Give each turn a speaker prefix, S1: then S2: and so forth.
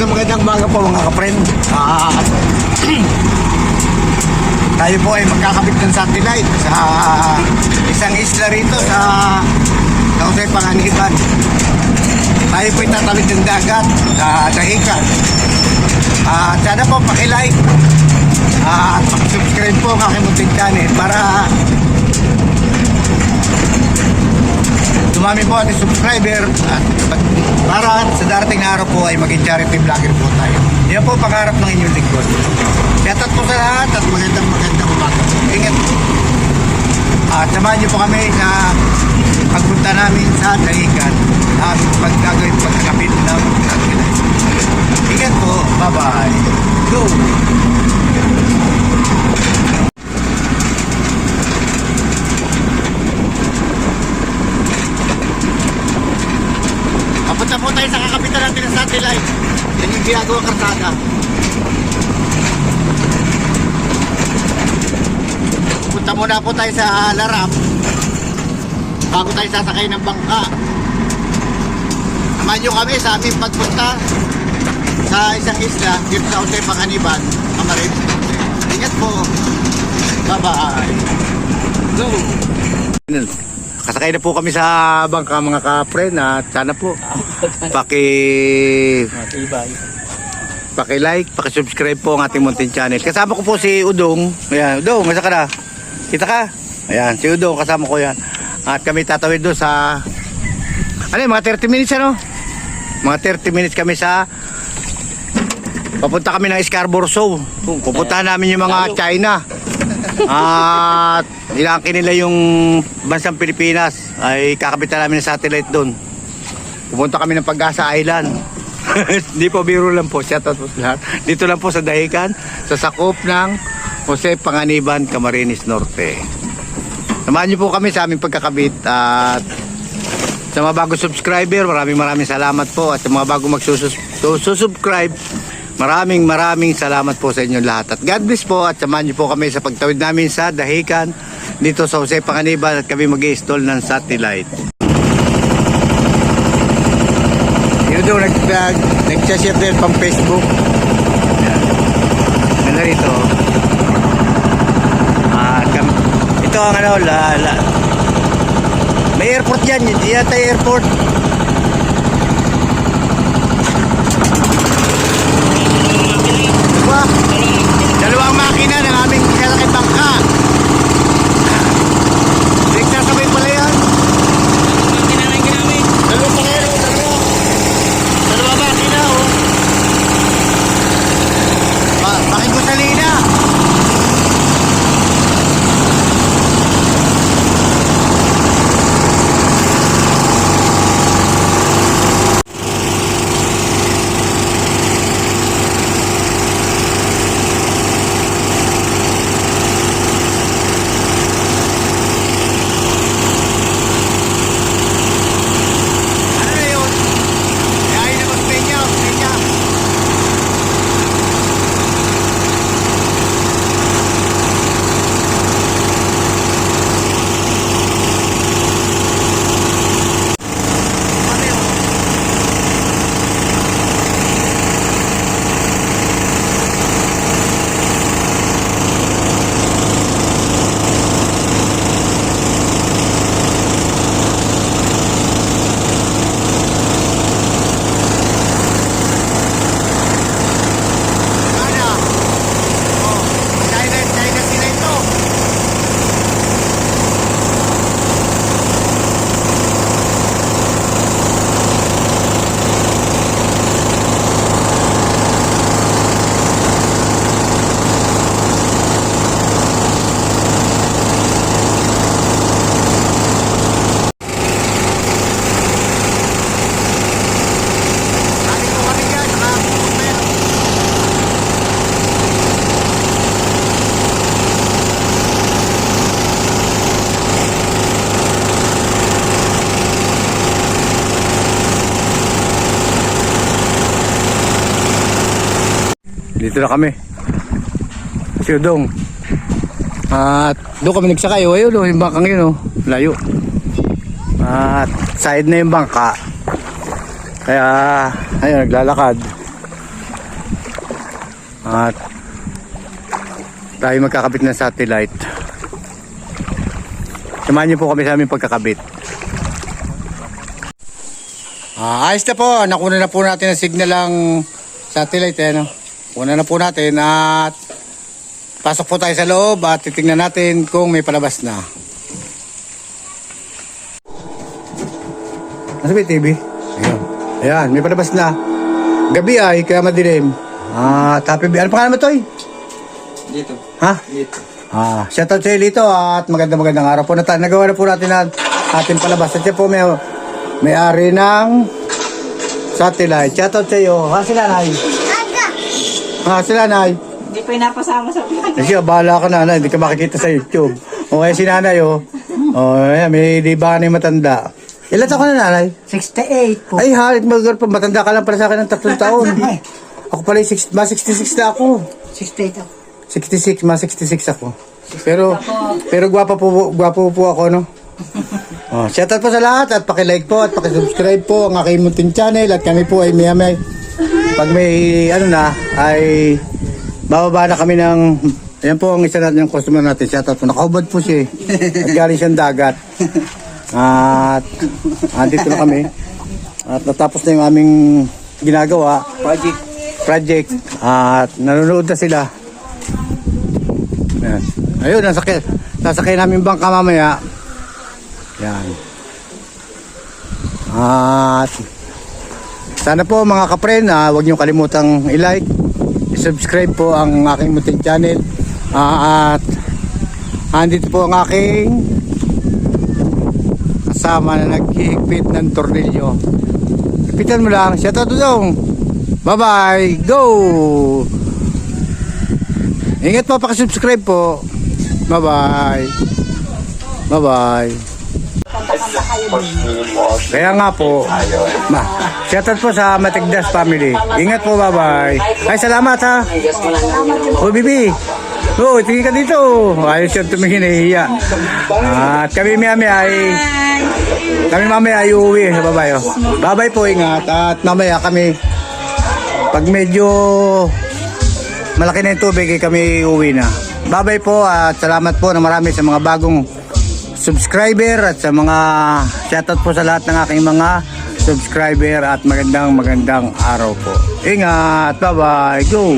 S1: magandang umaga po mga kapren. Tayo po ay magkakabit ng satellite sa isang isla rito sa Jose Panganiban. Tayo po ay tatawid ng dagat sa Dahican. Sana po pakilike at pakisubscribe po ang aking munting channel para dumami po ating subscriber at para sa darating na araw po ay maging charity vlogger po tayo. Yan po pangarap ng inyong lingkod. Shoutout po sa lahat at magandang umaga. Ingat po. At samahan niyo po kami sa pagpunta namin sa Dahican at pagkagawin pagkakapit ng satellite. Ingat po. Bye-bye. Go! Papunta po tayo sa kakapitan natin ng satellite. Yan yung ginagawang karsada. Punta muna po tayo sa Larap bago tayo sasakay ng bangka. Samahan nyo kami sa aming pagpunta sa isang isla dito sa Jose Panganiban, Camarines. Ingat po. Bye-bye. Go! Kasakay na po kami sa bangka mga kapren at sana po paki-like, paki-subscribe po ang ating munting channel. Kasama ko po si Udong. Ayan, Udong, masa ka na? Kita ka? Ayan, si Udong, kasama ko yan. At kami tatawid doon sa mga 30 minutes ano? Mga 30 minutes kami sa papunta kami ng Scarborough Show. Pupuntahan namin yung mga China. At ilangkin nila yung bansang Pilipinas. Ay kakapitan namin ng satellite doon. Pupunta kami ng Pag-asa Island. Hindi po, biro lang po. Shoutout po lahat. Dito lang po sa Dahican, sa sakop ng Jose Panganiban, Camarines Norte. Samahan niyo po kami sa aming pagkakabit. At sa mga bagong subscriber, maraming salamat po. At sa mga bagong magsusubscribe, maraming salamat po sa inyong lahat. At God bless po at samahan niyo po kami sa pagtawid namin sa Dahican dito sa Jose Panganiban at kami mag-i-install ng satellite. Yun doon, nag-share din pang Facebook. Yan. Rito. Ito ang may airport yan. Hindi yata airport. Dalawang makina ng aming kalaki bangka. Nagsasabay pala yan. Makina lang ginamit. Dalawang pakero, dalawa makina oh. Bakit ko salina? Dito na kami. Si Udong. At doon kami nagsakay. Ayun, yung bangkang yun. Layo. At side na yung bangka. Kaya, ayun, naglalakad. At tayo magkakabit ng satellite. Samahan niyo po kami sa aming pagkakabit. Ayos na po. Nakuna na po natin ang signal ng satellite. No? Kuna na po natin at pasok po tayo sa loob at titingnan natin kung may palabas na. Nasa ba yung TV? Ayan. Ayan, may palabas na. Gabi ay, kaya madilim. Happy Ano pa naman ito eh?
S2: Dito.
S1: Ha?
S2: Dito.
S1: Shoutout sa iyo dito at magandang araw po na tayo. Nagawa na po natin ang ating palabas. At siya po may-ari ng satellite. Shoutout sa iyo. Sila Nay. Sila Nay.
S3: Hindi pa pinapasama sa vlog.
S1: Kasi bahala ka na, hindi ka makikita sa YouTube. O kaya si nanay ayan, may di ba na yung matanda. Ilan taon ka na nanay?
S3: 68 po.
S1: Ay halit pa, matanda ka lang para sa akin ng 3 taon. Ako pala 66 na ako.
S3: 68 ako.
S1: 66, 66 ako. Pero gwapo po ako, no? Shoutout po sa lahat at paki-like po at paki-subscribe po ang aking munting channel at kami po ay may pag may ay bababa na kami ng ayan po ang isa natin yung customer natin. Shoutout po. Nakahubad po siya at galing siyang dagat. At andito na kami. At natapos na yung aming ginagawa. Project. At nanonood na sila. Ayan. Ayun, nasakay namin bangka mamaya. Yan. At sana po mga kapren, huwag niyo kalimutang i-like, i-subscribe po ang aking munting channel. At andito po ang aking kasama na naghihigpit ng tornilyo. Ipitan mo lang. Shoutout dong. Bye-bye. Go! Ingat po, pakisubscribe po. Bye-bye. Bye-bye. Kaya nga po. Shoutout po sa Matigdas family. Ingat po, bye-bye. Ay, salamat ha. Oh, Bibi. Oh, tingin ka dito. Ayos yung tumingin, nahihiya. At kami mamaya ay uuwi sa babae. Bye-bye po, ingat. At mamaya kami, pag medyo malaki na yung tubig, kami uuwi na. Bye-bye po at salamat po na marami sa mga bagong subscriber at sa mga shoutout po sa lahat ng aking mga subscriber at magandang araw po. Ingat, bye-bye, go!